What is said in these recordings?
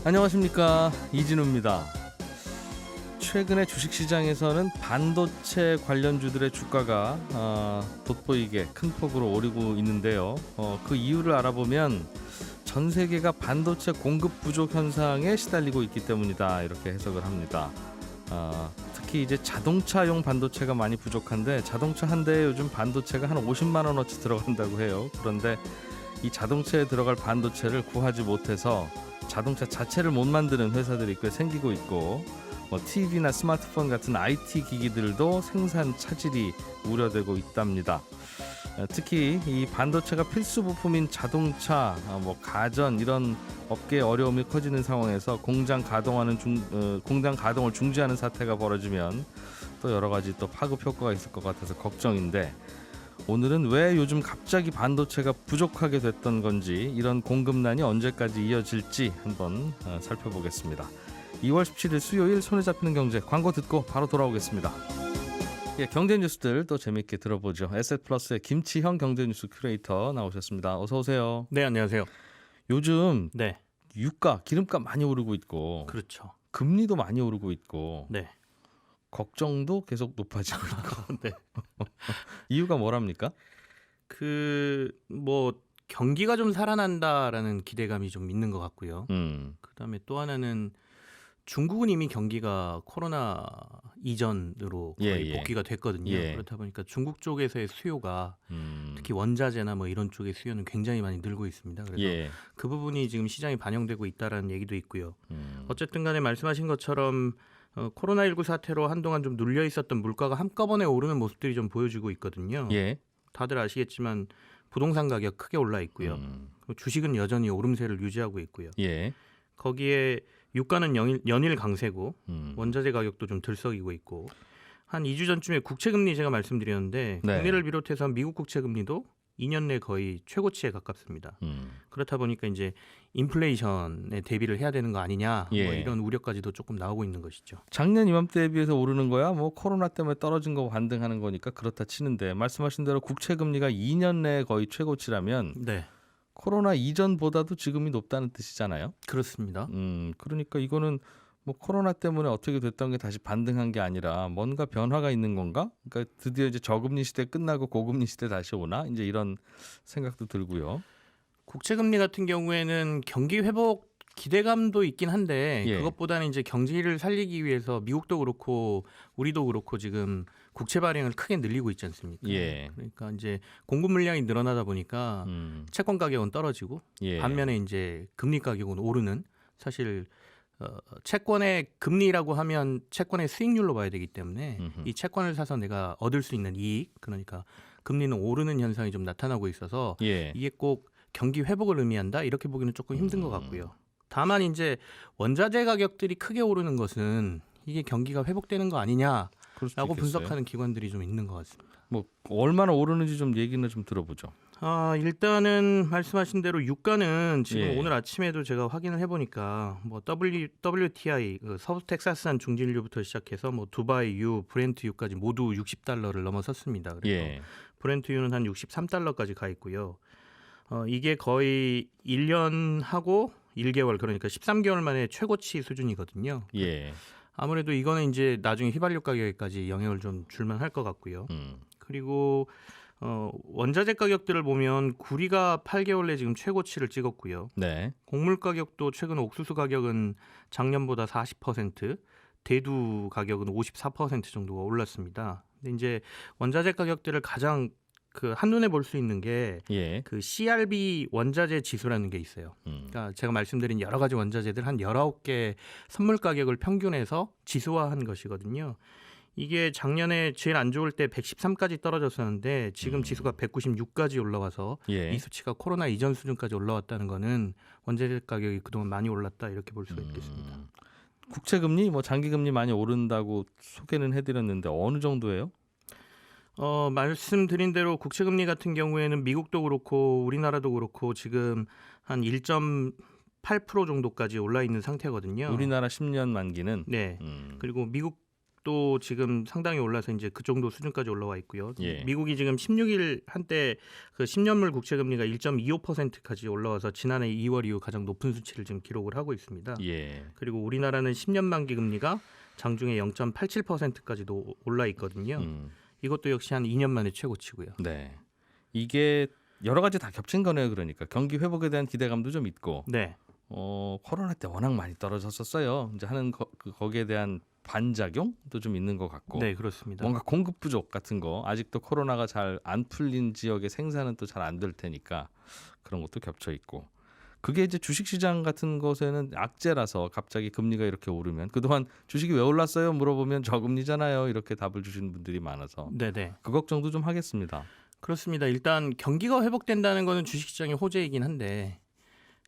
안녕하십니까, 이진우입니다. 최근에 주식시장에서는 반도체 관련주들의 주가가 돋보이게 큰 폭으로 오르고 있는데요. 그 이유를 알아보면 전 세계가 반도체 공급 부족 현상에 시달리고 있기 때문이다, 이렇게 해석을 합니다. 특히 이제 자동차용 반도체가 많이 부족한데, 자동차 한 대에 요즘 반도체가 한 50만 원어치 들어간다고 해요. 그런데 이 자동차에 들어갈 반도체를 구하지 못해서 자동차 자체를 못 만드는 회사들이 꽤 생기고 있고, TV나 스마트폰 같은 IT 기기들도 생산 차질이 우려되고 있답니다. 특히 이 반도체가 필수 부품인 자동차, 가전 이런 업계의 어려움이 커지는 상황에서 공장 가동을 중지하는 사태가 벌어지면 또 여러 가지 또 파급 효과가 있을 것 같아서 걱정인데, 오늘은 왜 요즘 갑자기 반도체가 부족하게 됐던 건지, 이런 공급난이 언제까지 이어질지 한번 살펴보겠습니다. 2월 17일 수요일 손에 잡히는 경제, 광고 듣고 바로 돌아오겠습니다. 경제 뉴스들 또 재미있게 들어보죠. 에셋플러스의 김치형 경제뉴스 큐레이터 나오셨습니다. 어서 오세요. 네, 안녕하세요. 요즘 네, 유가, 기름값 많이 오르고 있고, 그렇죠. 금리도 많이 오르고 있고, 네, 걱정도 계속 높아지고 있고. 네. 이유가 뭐랍니까? 경기가 좀 살아난다라는 기대감이 좀 있는 것 같고요. 음, 그다음에 또 하나는 중국은 이미 경기가 코로나 이전으로 거의 복귀가 됐거든요. 예. 그렇다 보니까 중국 쪽에서의 수요가 음, 특히 원자재나 이런 쪽의 수요는 굉장히 많이 늘고 있습니다. 그래서 예. 그 부분이 지금 시장에 반영되고 있다라는 얘기도 있고요. 음, 어쨌든 간에 말씀하신 것처럼 코로나19 사태로 한동안 좀 눌려 있었던 물가가 한꺼번에 오르는 모습들이 좀 보여지고 있거든요. 예. 다들 아시겠지만 부동산 가격 크게 올라 있고요. 그리고 주식은 여전히 오름세를 유지하고 있고요. 예. 거기에 유가는 연일 강세고 음, 원자재 가격도 좀 들썩이고 있고, 한 2주 전쯤에 국채금리 제가 말씀드렸는데, 네. 국내를 비롯해서 미국 국채금리도 2년 내 거의 최고치에 가깝습니다. 그렇다 보니까 이제 인플레이션에 대비를 해야 되는 거 아니냐, 이런 우려까지도 조금 나오고 있는 것이죠. 작년 이맘때에 비해서 오르는 거야 코로나 때문에 떨어진 거 반등하는 거니까 그렇다 치는데, 말씀하신 대로 국채금리가 2년 내에 거의 최고치라면 네, 코로나 이전보다도 지금이 높다는 뜻이잖아요. 그렇습니다. 그러니까 이거는 코로나 때문에 어떻게 됐던 게 다시 반등한 게 아니라 뭔가 변화가 있는 건가? 그러니까 드디어 이제 저금리 시대 끝나고 고금리 시대 다시 오나? 이제 이런 생각도 들고요. 국채금리 같은 경우에는 경기 회복 기대감도 있긴 한데, 그것보다는 이제 경기를 살리기 위해서 미국도 그렇고 우리도 그렇고 지금 국채 발행을 크게 늘리고 있지 않습니까? 그러니까 이제 공급 물량이 늘어나다 보니까 채권 가격은 떨어지고, 반면에 이제 금리 가격은 오르는, 사실 채권의 금리라고 하면 채권의 수익률로 봐야 되기 때문에 이 채권을 사서 내가 얻을 수 있는 이익, 그러니까 금리는 오르는 현상이 좀 나타나고 있어서 이게 꼭 경기 회복을 의미한다, 이렇게 보기는 조금 힘든 것 같고요. 다만 이제 원자재 가격들이 크게 오르는 것은 이게 경기가 회복되는 거 아니냐라고 분석하는 기관들이 좀 있는 것 같습니다. 얼마나 오르는지 좀 얘기는 좀 들어보죠. 일단은 말씀하신 대로 유가는 지금 오늘 아침에도 제가 확인을 해보니까 WTI 서부 텍사스산 중진유부터 시작해서 두바이 유, 브렌트 유까지 모두 $60를 넘어섰습니다. 그래서 브렌트 유는 한 $63까지 가 있고요. 이게 거의 1년하고 1개월, 그러니까 13개월 만에 최고치 수준이거든요. 아무래도 이거는 이제 나중에 휘발유 가격에까지 영향을 좀 줄만 할 것 같고요. 그리고 원자재 가격들을 보면 구리가 8개월 내 지금 최고치를 찍었고요. 곡물 가격도 최근 옥수수 가격은 작년보다 40%, 대두 가격은 54% 정도가 올랐습니다. 근데 이제 원자재 가격들을 가장 한눈에 볼 수 있는 게 CRB 원자재 지수라는 게 있어요. 그러니까 제가 말씀드린 여러 가지 원자재들 한 19개 선물 가격을 평균해서 지수화한 것이거든요. 이게 작년에 제일 안 좋을 때 113까지 떨어졌었는데 지금 지수가 196까지 올라와서 이 수치가 코로나 이전 수준까지 올라왔다는 거는 원자재 가격이 그동안 많이 올랐다, 이렇게 볼 수가 있겠습니다. 국채금리, 장기금리 많이 오른다고 소개는 해드렸는데 어느 정도예요? 말씀드린 대로 국채금리 같은 경우에는 미국도 그렇고 우리나라도 그렇고 지금 한 1.8% 정도까지 올라 있는 상태거든요. 우리나라 10년 만기는? 네. 그리고 미국 미국도 지금 상당히 올라서 이제 그 정도 수준까지 올라와 있고요. 예. 미국이 지금 16일 한때 그 10년물 국채 금리가 1.25%까지 올라와서 지난해 2월 이후 가장 높은 수치를 지금 기록을 하고 있습니다. 예. 그리고 우리나라는 10년 만기 금리가 장중에 0.87%까지도 올라 있거든요. 이것도 역시 한 2년 만에 최고치고요. 네. 이게 여러 가지 다 겹친 거네요. 그러니까 경기 회복에 대한 기대감도 좀 있고 네. 코로나 때 워낙 많이 떨어졌었어요. 이제 하는 거기에 대한 반작용도 좀 있는 것 같고 네, 그렇습니다. 뭔가 공급 부족 같은 거 아직도 코로나가 잘 안 풀린 지역의 생산은 또 잘 안 될 테니까 그런 것도 겹쳐 있고 그게 이제 주식시장 같은 것에는 악재라서 갑자기 금리가 이렇게 오르면 그동안 주식이 왜 올랐어요? 물어보면 저금리잖아요. 이렇게 답을 주시는 분들이 많아서 네네. 그 걱정도 좀 하겠습니다. 그렇습니다. 일단 경기가 회복된다는 것은 주식시장의 호재이긴 한데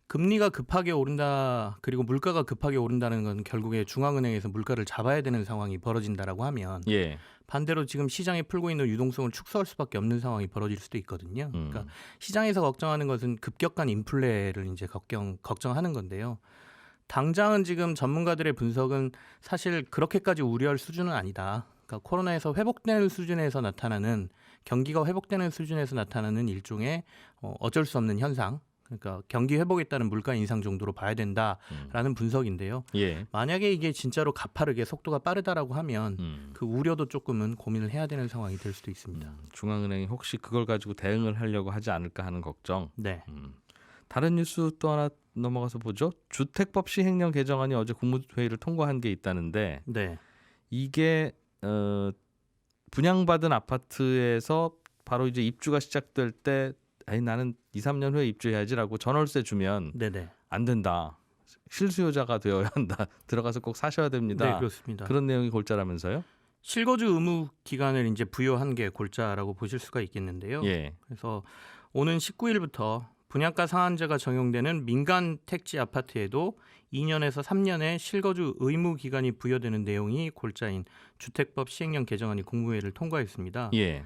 금리가 급하게 오른다 그리고 물가가 급하게 오른다는 건 결국에 중앙은행에서 물가를 잡아야 되는 상황이 벌어진다라고 하면 예. 반대로 지금 시장에 풀고 있는 유동성을 축소할 수밖에 없는 상황이 벌어질 수도 있거든요. 그러니까 시장에서 걱정하는 것은 급격한 인플레를 이제 걱정하는 건데요. 당장은 지금 전문가들의 분석은 사실 그렇게까지 우려할 수준은 아니다. 그러니까 코로나에서 회복되는 수준에서 나타나는 경기가 회복되는 수준에서 나타나는 일종의 어쩔 수 없는 현상. 그러니까 경기 회복에 따른 물가 인상 정도로 봐야 된다라는 분석인데요. 예. 만약에 이게 진짜로 가파르게 속도가 빠르다라고 하면 그 우려도 조금은 고민을 해야 되는 상황이 될 수도 있습니다. 중앙은행이 혹시 그걸 가지고 대응을 하려고 하지 않을까 하는 걱정. 네. 다른 뉴스 또 하나 넘어가서 보죠. 주택법 시행령 개정안이 어제 국무회의를 통과한 게 있다는데 네. 이게 분양받은 아파트에서 바로 이제 입주가 시작될 때 나는 2, 3년 후에 입주해야지라고 전월세 주면 네네. 안 된다. 실수요자가 되어야 한다. 들어가서 꼭 사셔야 됩니다. 네, 그렇습니다. 그런 내용이 골자라면서요? 실거주 의무 기간을 이제 부여한 게 골자라고 보실 수가 있겠는데요. 예. 그래서 오는 19일부터 분양가 상한제가 적용되는 민간 택지 아파트에도 2년에서 3년의 실거주 의무 기간이 부여되는 내용이 골자인 주택법 시행령 개정안이 국무회의를 통과했습니다. 예.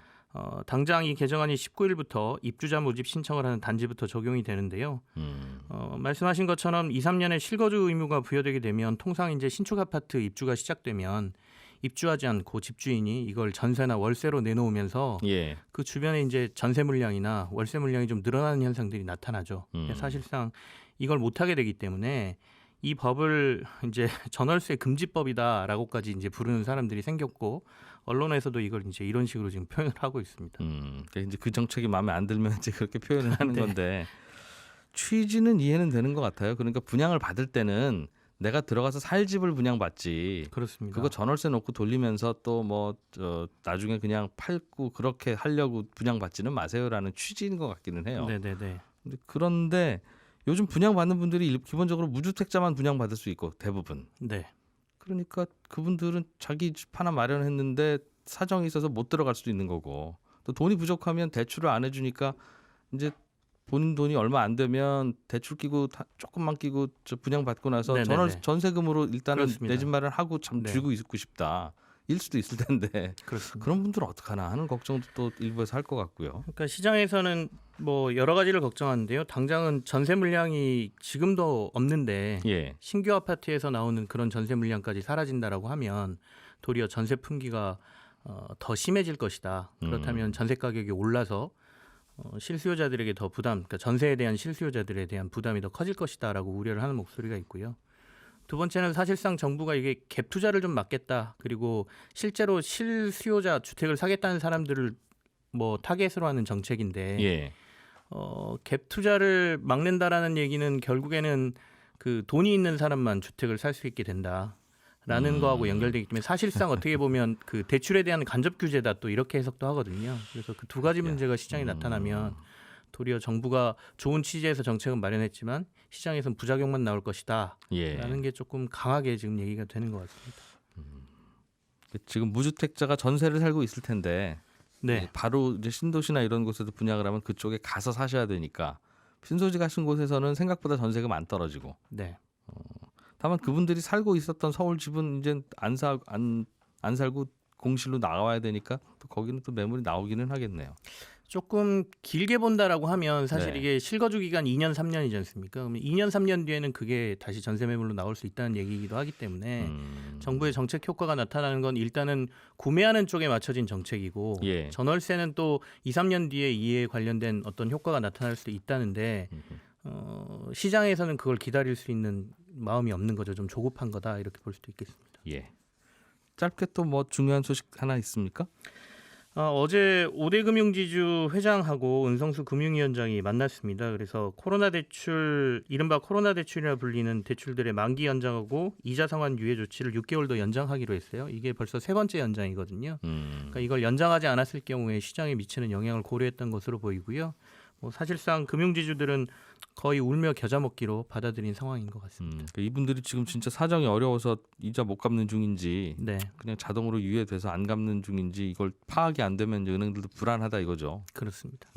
당장 이 개정안이 19일부터 입주자 모집 신청을 하는 단지부터 적용이 되는데요. 말씀하신 것처럼 2, 3년의 실거주 의무가 부여되게 되면 통상 이제 신축 아파트 입주가 시작되면 입주하지 않고 집주인이 이걸 전세나 월세로 내놓으면서 예. 그 주변에 이제 전세 물량이나 월세 물량이 좀 늘어나는 현상들이 나타나죠. 사실상 이걸 못하게 되기 때문에 이 법을 이제 전월세 금지법이다라고까지 이제 부르는 사람들이 생겼고 언론에서도 이걸 이제 이런 식으로 지금 표현을 하고 있습니다. 그러니까 이제 그 정책이 마음에 안 들면 이제 그렇게 표현을 하는 네. 건데 취지는 이해는 되는 것 같아요. 그러니까 분양을 받을 때는 내가 들어가서 살 집을 분양받지. 그렇습니다. 그거 전월세 놓고 돌리면서 또 뭐 나중에 그냥 팔고 그렇게 하려고 분양받지는 마세요라는 취지인 것 같기는 해요. 네네네. 그런데 요즘 분양받는 분들이 기본적으로 무주택자만 분양받을 수 있고 대부분. 네. 그러니까 그분들은 자기 집 하나 마련했는데 사정이 있어서 못 들어갈 수도 있는 거고 또 돈이 부족하면 대출을 안 해주니까 이제 본인 돈이 얼마 안 되면 대출 끼고 조금만 끼고 분양 받고 나서 네네네. 전세금으로 일단은 그렇습니다. 내 집 마련하고 참 네. 쥐고 있고 싶다. 일 수도 있을 텐데 그렇습니다. 그런 분들은 어떡하나 하는 걱정도 또 일부에서 할 것 같고요. 그러니까 시장에서는 뭐 여러 가지를 걱정하는데요. 당장은 전세 물량이 지금도 없는데 예. 신규 아파트에서 나오는 그런 전세 물량까지 사라진다라고 하면 도리어 전세 품귀가 더 심해질 것이다. 그렇다면 전세 가격이 올라서 실수요자들에게 더 부담, 그러니까 전세에 대한 실수요자들에 대한 부담이 더 커질 것이다라고 우려를 하는 목소리가 있고요. 두 번째는 사실상 정부가 이게 갭 투자를 좀 막겠다. 그리고 실제로 실수요자 주택을 사겠다는 사람들을 뭐 타겟으로 하는 정책인데 예. 갭 투자를 막는다라는 얘기는 결국에는 그 돈이 있는 사람만 주택을 살 수 있게 된다라는 거하고 연결되기 때문에 사실상 어떻게 보면 그 대출에 대한 간접 규제다 또 이렇게 해석도 하거든요. 그래서 그 두 가지 문제가 시장에 나타나면 도리어 정부가 좋은 취지에서 정책은 마련했지만 시장에선 부작용만 나올 것이다. 예. 라는 게 조금 강하게 지금 얘기가 되는 것 같습니다. 지금 무주택자가 전세를 살고 있을 텐데 네. 바로 이제 신도시나 이런 곳에도 분양을 하면 그쪽에 가서 사셔야 되니까 신소지 가신 곳에서는 생각보다 전세가 안 떨어지고 네. 다만 그분들이 살고 있었던 서울 집은 이제 안 살고 공실로 나와야 되니까 또 거기는 또 매물이 나오기는 하겠네요. 조금 길게 본다라고 하면 사실 네. 이게 실거주 기간 2년 3년이지 않습니까? 그러면 2년 3년 뒤에는 그게 다시 전세 매물로 나올 수 있다는 얘기이기도 하기 때문에 정부의 정책 효과가 나타나는 건 일단은 구매하는 쪽에 맞춰진 정책이고 예. 전월세는 또 2, 3년 뒤에 이에 관련된 어떤 효과가 나타날 수도 있다는데 시장에서는 그걸 기다릴 수 있는 마음이 없는 거죠. 좀 조급한 거다 이렇게 볼 수도 있겠습니다. 예. 짧게 또 뭐 중요한 소식 하나 있습니까? 어제 오대금융지주 회장하고 은성수 금융위원장이 만났습니다. 그래서 코로나 대출, 이른바 코로나 대출이라 불리는 대출들의 만기 연장하고 이자 상환 유예 조치를 6개월 더 연장하기로 했어요. 이게 벌써 세 번째 연장이거든요. 그러니까 이걸 연장하지 않았을 경우에 시장에 미치는 영향을 고려했던 것으로 보이고요. 뭐 사실상 금융지주들은 거의 울며 겨자 먹기로 받아들인 상황인 것 같습니다. 이분들이 지금 진짜 사정이 어려워서 이자 못 갚는 중인지 네, 그냥 자동으로 유예돼서 안 갚는 중인지 이걸 파악이 안 되면 이제 은행들도 불안하다 이거죠. 그렇습니다.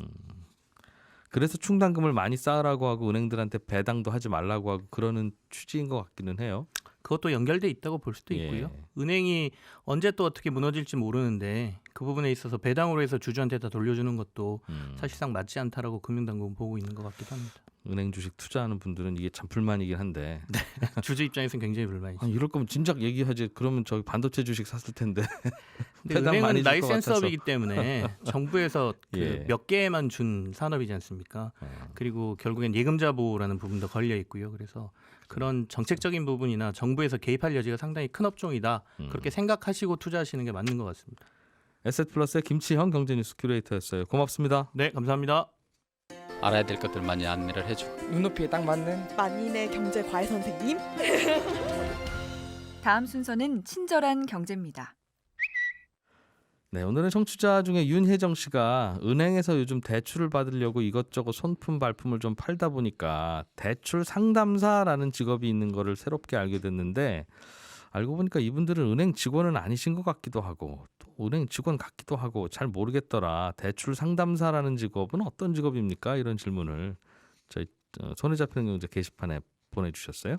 그래서 충당금을 많이 쌓으라고 하고 은행들한테 배당도 하지 말라고 하고 그러는 취지인 것 같기는 해요. 그것도 연결돼 있다고 볼 수도 예. 있고요. 은행이 언제 또 어떻게 무너질지 모르는데 그 부분에 있어서 배당으로 해서 주주한테 다 돌려주는 것도 사실상 맞지 않다라고 금융당국은 보고 있는 것 같기도 합니다. 은행 주식 투자하는 분들은 이게 참 불만이긴 한데 주주 입장에서는 굉장히 불만이죠. 이럴 거면 진작 얘기하지. 그러면 저기 반도체 주식 샀을 텐데. 근데 배당 많이 은행은 줄것 라이센스업이기 때문에 정부에서 예. 몇 개만 준 산업이지 않습니까? 그리고 결국엔 예금자 보호라는 부분도 걸려 있고요. 그래서 그런 정책적인 부분이나 정부에서 개입할 여지가 상당히 큰 업종이다. 그렇게 생각하시고 투자하시는 게 맞는 것 같습니다. 에셋플러스의 김치형 경제뉴스 큐레이터였어요. 고맙습니다. 네, 감사합니다. 알아야 될 것들 많이 안내를 해주고 눈높이에 딱 맞는 만인의 경제 과외 선생님. 다음 순서는 친절한 경제입니다. 네, 오늘은 청취자 중에 윤혜정 씨가 은행에서 요즘 대출을 받으려고 이것저것 손품 발품을 좀 팔다 보니까 대출 상담사라는 직업이 있는 거를 새롭게 알게 됐는데 알고 보니까 이분들은 은행 직원은 아니신 것 같기도 하고 또 은행 직원 같기도 하고 잘 모르겠더라. 대출 상담사라는 직업은 어떤 직업입니까? 이런 질문을 저희 손에 잡히는 경제 게시판에 보내주셨어요.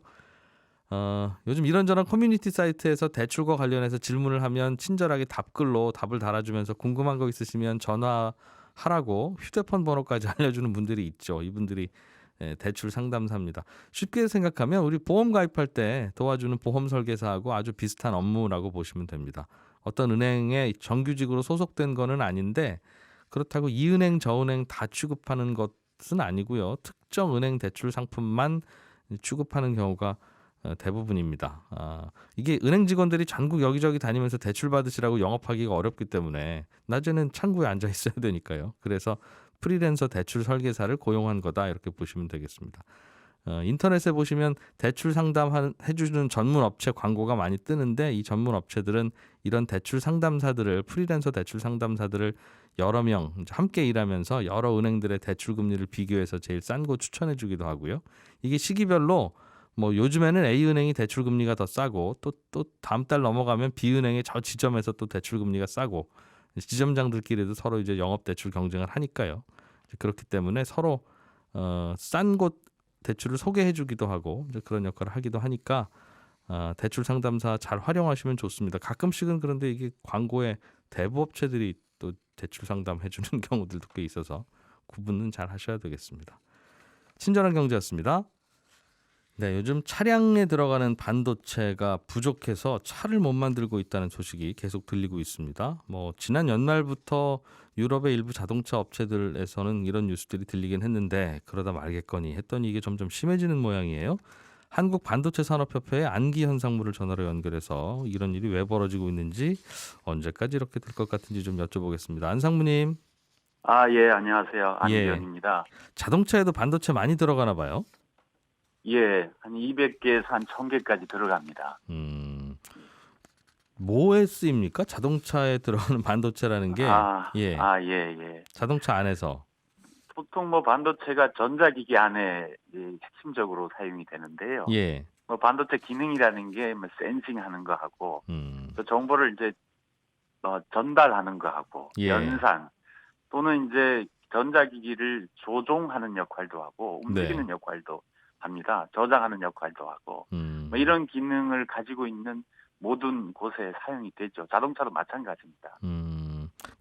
요즘 이런저런 커뮤니티 사이트에서 대출과 관련해서 질문을 하면 친절하게 답글로 답을 달아주면서 궁금한 거 있으시면 전화하라고 휴대폰 번호까지 알려주는 분들이 있죠. 이분들이 대출 상담사입니다. 쉽게 생각하면 우리 보험 가입할 때 도와주는 보험 설계사하고 아주 비슷한 업무라고 보시면 됩니다. 어떤 은행에 정규직으로 소속된 거는 아닌데 그렇다고 이 은행 저 은행 다 취급하는 것은 아니고요. 특정 은행 대출 상품만 취급하는 경우가 대부분입니다. 이게 은행 직원들이 전국 여기저기 다니면서 대출 받으시라고 영업하기가 어렵기 때문에 낮에는 창구에 앉아 있어야 되니까요. 그래서 프리랜서 대출 설계사를 고용한 거다 이렇게 보시면 되겠습니다. 인터넷에 보시면 대출 상담해주는 전문 업체 광고가 많이 뜨는데 이 전문 업체들은 이런 대출 상담사들을 프리랜서 대출 상담사들을 여러 명 함께 일하면서 여러 은행들의 대출 금리를 비교해서 제일 싼 거 추천해 주기도 하고요. 이게 시기별로 뭐 요즘에는 A은행이 대출 금리가 더 싸고 또 다음 달 넘어가면 B은행의 저 지점에서 또 대출 금리가 싸고 지점장들끼리도 서로 이제 영업 대출 경쟁을 하니까요. 그렇기 때문에 서로 싼 곳 대출을 소개해 주기도 하고 이제 그런 역할을 하기도 하니까 대출 상담사 잘 활용하시면 좋습니다. 가끔씩은 그런데 이게 광고에 대부업체들이 또 대출 상담해 주는 경우들도 꽤 있어서 구분은 잘 하셔야 되겠습니다. 친절한 경제였습니다. 네, 요즘 차량에 들어가는 반도체가 부족해서 차를 못 만들고 있다는 소식이 계속 들리고 있습니다. 뭐 지난 연말부터 유럽의 일부 자동차 업체들에서는 이런 뉴스들이 들리긴 했는데 그러다 말겠거니 했더니 이게 점점 심해지는 모양이에요. 한국 반도체 산업협회의 안기 현상물을 전화로 연결해서 이런 일이 왜 벌어지고 있는지 언제까지 이렇게 될 것 같은지 좀 여쭤보겠습니다. 안상무님. 예, 안녕하세요. 예. 안기현입니다. 자동차에도 반도체 많이 들어가나 봐요. 예, 한 200개에서 한 1000개까지 들어갑니다. 뭐에 쓰입니까? 자동차에 들어가는 반도체라는 게 예. 예. 자동차 안에서 보통 뭐 반도체가 전자기기 안에 핵심적으로 사용이 되는데요. 예. 뭐 반도체 기능이라는 게 뭐 센싱하는 거 하고 또 정보를 이제 전달하는 거 하고 예. 연산 또는 이제 전자기기를 조종하는 역할도 하고 움직이는 네. 역할도 합니다. 저장하는 역할도 하고 뭐 이런 기능을 가지고 있는 모든 곳에 사용이 되죠. 자동차도 마찬가지입니다.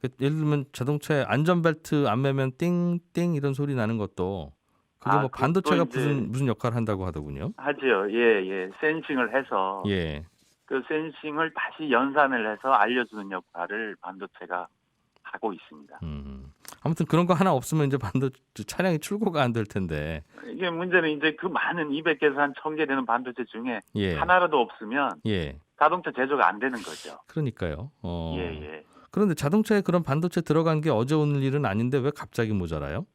예를 들면 자동차에 안전벨트 안 매면 띵띵 이런 소리 나는 것도 그게 뭐 그것도 반도체가 이제 무슨 역할을 한다고 하더군요. 하죠. 예, 예. 센싱을 해서 예. 그 센싱을 다시 연산을 해서 알려주는 역할을 반도체가 하고 있습니다. 아무튼 그런 거 하나 없으면 이제 차량이 출고가 안 될 텐데. 이게 문제는 이제 그 많은 200개에서 한 1000개 되는 반도체 중에 예. 하나라도 없으면 예. 자동차 제조가 안 되는 거죠. 그러니까요. 예, 예. 그런데 자동차에 그런 반도체 들어간 게 어제 오늘 일은 아닌데 왜 갑자기 모자라요?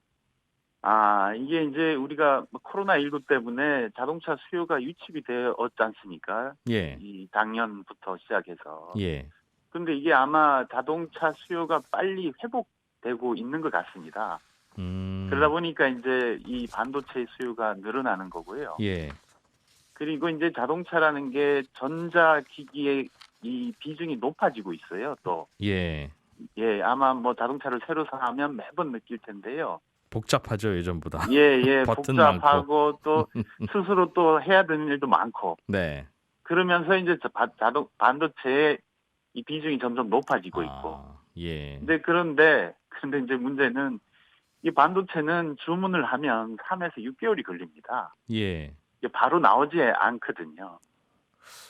이게 이제 우리가 코로나19 때문에 자동차 수요가 유축이 되었지 않습니까? 예. 이 작년부터 시작해서. 예. 근데 이게 아마 자동차 수요가 빨리 회복되고 있는 것 같습니다. 그러다 보니까 이제 이 반도체 수요가 늘어나는 거고요. 예. 그리고 이제 자동차라는 게 전자기기의 이 비중이 높아지고 있어요. 또 예. 예, 아마 뭐 자동차를 새로 사면 매번 느낄 텐데요. 복잡하죠, 예전보다. 예, 예, 버튼 복잡하고 또 스스로 또 해야 되는 일도 많고. 네. 그러면서 이제 반도체의 이 비중이 점점 높아지고 있고. 예. 그런데 이제 문제는 이 반도체는 주문을 하면 3에서 6개월이 걸립니다. 예. 이게 바로 나오지 않거든요.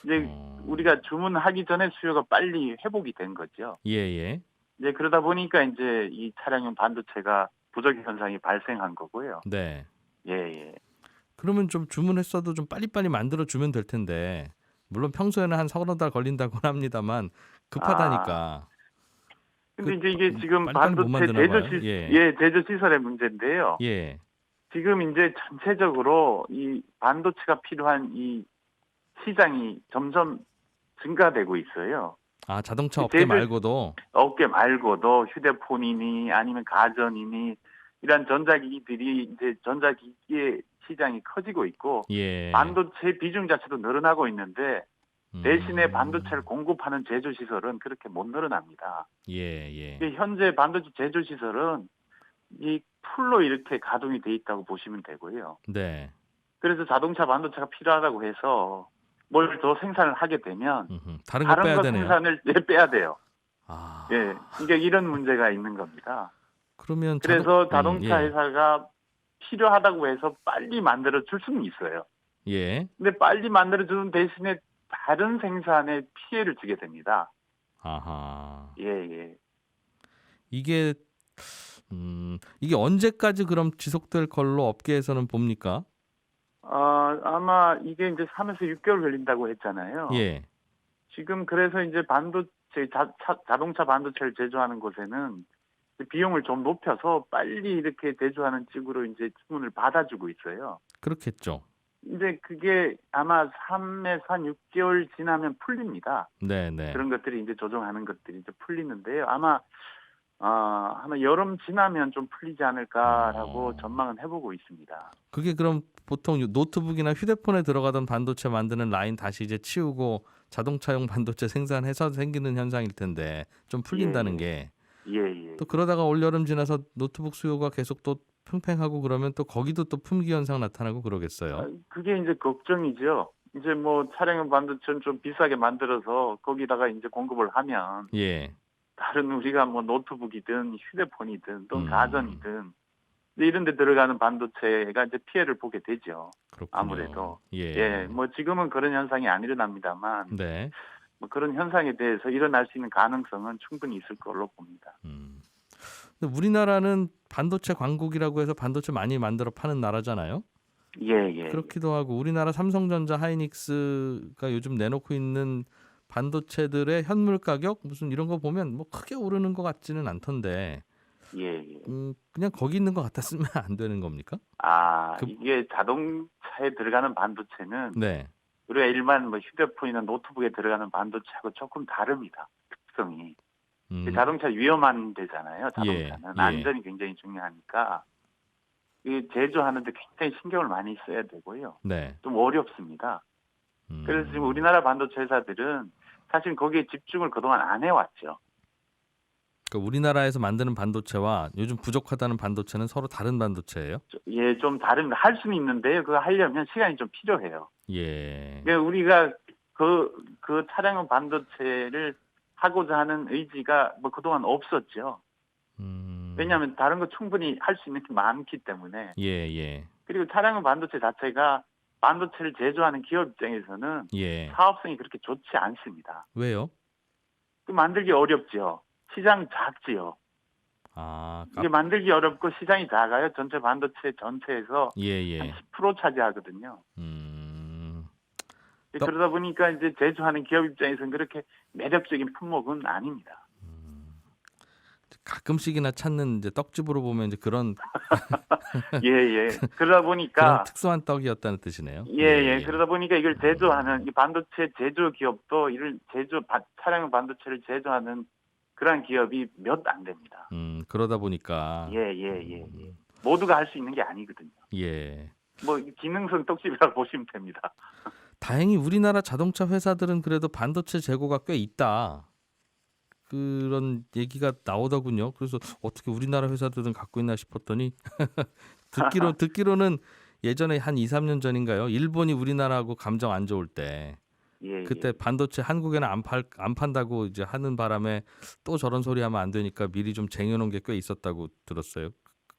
이제 우리가 주문하기 전에 수요가 빨리 회복이 된 거죠. 예, 예. 이제 그러다 보니까 이제 이 차량용 반도체가 부족 현상이 발생한 거고요. 네. 예, 예. 그러면 좀 주문했어도 좀 빨리빨리 만들어 주면 될 텐데. 물론 평소에는 한 30달 걸린다고 합니다만 급하다니까. 근데 이제 이게 지금 빨리빨리 못 반도체 만드나 봐요. 제조 시설의 문제인데요. 예. 지금 이제 전체적으로 이 반도체가 필요한 이 시장이 점점 증가되고 있어요. 자동차 업계 말고도 휴대폰이니 아니면 가전이니 이런 전자기기들이 이제 전자기기의 시장이 커지고 있고 예. 반도체 비중 자체도 늘어나고 있는데 대신에 반도체를 공급하는 제조 시설은 그렇게 못 늘어납니다. 예, 예. 현재 반도체 제조 시설은 이 풀로 이렇게 가동이 돼 있다고 보시면 되고요. 네. 그래서 자동차 반도체가 필요하다고 해서 뭘 더 생산을 하게 되면 다른 거 빼야 거 되네요. 생산을 빼야 돼요. 아. 예, 이게 이런 문제가 있는 겁니다. 그러면 그래서 자동차 예. 회사가 필요하다고 해서 빨리 만들어 줄 수는 있어요. 예. 근데 빨리 만들어 주는 대신에 다른 생산에 피해를 주게 됩니다. 아하. 예, 예. 이게 언제까지 그럼 지속될 걸로 업계에서는 봅니까? 아마 이게 이제 3에서 6개월 걸린다고 했잖아요. 예. 지금 그래서 이제 자동차 반도체를 제조하는 곳에는 비용을 좀 높여서 빨리 이렇게 제조하는 쪽으로 이제 주문을 받아주고 있어요. 그렇겠죠. 이제 그게 아마 3에서 한 6개월 지나면 풀립니다. 네, 네. 그런 것들이 이제 조정하는 것들이 이제 풀리는데요. 아마 여름 지나면 좀 풀리지 않을까라고 전망은 해보고 있습니다. 그게 그럼 보통 노트북이나 휴대폰에 들어가던 반도체 만드는 라인 다시 이제 치우고 자동차용 반도체 생산해서 생기는 현상일 텐데 좀 풀린다는 게. 예. 또 그러다가 올여름 지나서 노트북 수요가 계속 또 팽팽하고 그러면 또 거기도 또 품귀 현상 나타나고 그러겠어요. 그게 이제 걱정이죠. 이제 뭐 차량용 반도체는 좀 비싸게 만들어서 거기다가 이제 공급을 하면 예. 다른 우리가 뭐 노트북이든 휴대폰이든 또 가전이든 이런 데 들어가는 반도체가 이제 피해를 보게 되죠. 그렇군요. 아무래도. 예. 뭐 지금은 그런 현상이 안 일어납니다만 네. 뭐 그런 현상에 대해서 일어날 수 있는 가능성은 충분히 있을 걸로 봅니다. 근데 우리나라는 반도체 강국이라고 해서 반도체 많이 만들어 파는 나라잖아요. 예. 그렇기도 하고 우리나라 삼성전자, 하이닉스가 요즘 내놓고 있는 반도체들의 현물 가격 무슨 이런 거 보면 뭐 크게 오르는 것 같지는 않던데. 예. 그냥 거기 있는 것 같았으면 안 되는 겁니까? 이게 자동차에 들어가는 반도체는 네. 우리가 일반 뭐 휴대폰이나 노트북에 들어가는 반도체하고 조금 다릅니다. 특성이. 자동차 위험한 데잖아요. 자동차는 예. 안전이 굉장히 중요하니까 이 제조하는데 굉장히 신경을 많이 써야 되고요. 네. 좀 어렵습니다. 그래서 지금 우리나라 반도체 회사들은 사실 거기에 집중을 그동안 안 해왔죠. 그러니까 우리나라에서 만드는 반도체와 요즘 부족하다는 반도체는 서로 다른 반도체예요? 예, 좀 다른 할 수는 있는데요. 그거 하려면 시간이 좀 필요해요. 예. 그러니까 우리가 그 차량용 반도체를 하고자 하는 의지가 뭐 그동안 없었죠. 왜냐하면 다른 거 충분히 할 수 있는 게 많기 때문에. 예. 그리고 차량용 반도체 자체가 반도체를 제조하는 기업 입장에서는 예. 사업성이 그렇게 좋지 않습니다. 왜요? 그 만들기 어렵지요. 시장 작지요. 아, 이게 만들기 어렵고 시장이 작아요. 전체 반도체 전체에서 예. 한 10% 차지하거든요. 떡- 그러다 보니까 이제 제조하는 기업 입장에서는 그렇게 매력적인 품목은 아닙니다. 가끔씩이나 찾는 이제 떡집으로 보면 이제 그런 예. 그러다 그런 보니까 특수한 떡이었다는 뜻이네요. 예. 그러다 보니까 이걸 제조하는 이 반도체 제조 기업도 이를 차량용 반도체를 제조하는 그러한 기업이 몇 안 됩니다. 그러다 보니까 예. 모두가 할 수 있는 게 아니거든요. 예. 뭐 기능성 떡집이라고 보시면 됩니다. 다행히 우리나라 자동차 회사들은 그래도 반도체 재고가 꽤 있다. 그런 얘기가 나오더군요. 그래서 어떻게 우리나라 회사들은 갖고 있나 싶었더니 듣기로는 예전에 한 2, 3년 전인가요? 일본이 우리나라하고 감정 안 좋을 때 예. 그때 반도체 한국에는 안 판다고 이제 하는 바람에 또 저런 소리 하면 안 되니까 미리 좀 쟁여놓은 게 꽤 있었다고 들었어요.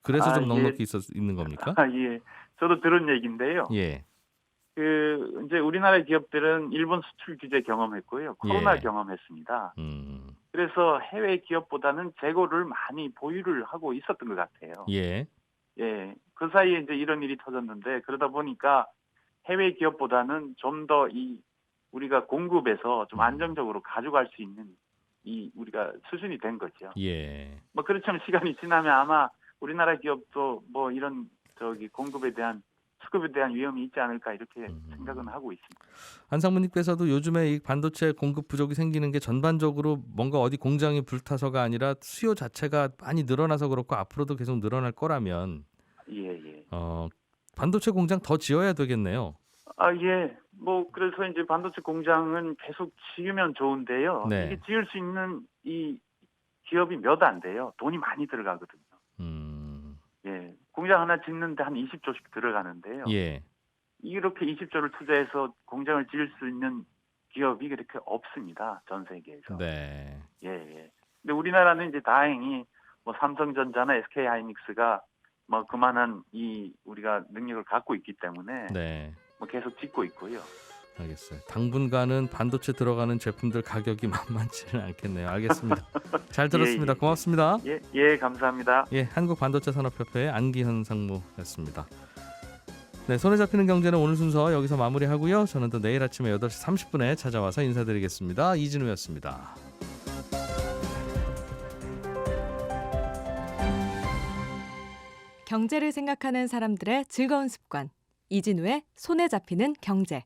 그래서 좀 넉넉히 있는 겁니까? 예. 저도 들은 얘기인데요. 예. 이제 우리나라 기업들은 일본 수출 규제 경험했고요. 코로나 예. 경험했습니다. 음. 그래서 해외 기업보다는 재고를 많이 보유를 하고 있었던 것 같아요. 예. 예. 그 사이에 이제 이런 일이 터졌는데 그러다 보니까 해외 기업보다는 좀 더 우리가 공급에서 좀 안정적으로 가져갈 수 있는 우리가 수준이 된 거죠. 예. 뭐 그렇지만 시간이 지나면 아마 우리나라 기업도 뭐 이런 공급에 대한 수급에 대한 위험이 있지 않을까 이렇게 생각은 하고 있습니다. 한상무님께서도 요즘에 이 반도체 공급 부족이 생기는 게 전반적으로 뭔가 어디 공장이 불타서가 아니라 수요 자체가 많이 늘어나서 그렇고 앞으로도 계속 늘어날 거라면 예. 반도체 공장 더 지어야 되겠네요. 예. 뭐 그래서 이제 반도체 공장은 계속 지으면 좋은데요. 네. 이게 지을 수 있는 이 기업이 몇 안 돼요. 돈이 많이 들어가거든요. 예. 공장 하나 짓는데 한 20조씩 들어가는데요. 예. 이렇게 20조를 투자해서 공장을 지을 수 있는 기업이 그렇게 없습니다. 전 세계에서. 네. 예. 근데 우리나라는 이제 다행히 뭐 삼성전자나 SK하이닉스가 뭐 그만한 우리가 능력을 갖고 있기 때문에 네. 뭐 계속 짓고 있고요. 알겠어요. 당분간은 반도체 들어가는 제품들 가격이 만만치는 않겠네요. 알겠습니다. 잘 들었습니다. 예. 고맙습니다. 예, 감사합니다. 예, 한국반도체산업협회의 안기현 상무였습니다. 네, 손에 잡히는 경제는 오늘 순서 여기서 마무리하고요. 저는 또 내일 아침에 8시 30분에 찾아와서 인사드리겠습니다. 이진우였습니다. 경제를 생각하는 사람들의 즐거운 습관. 이진우의 손에 잡히는 경제.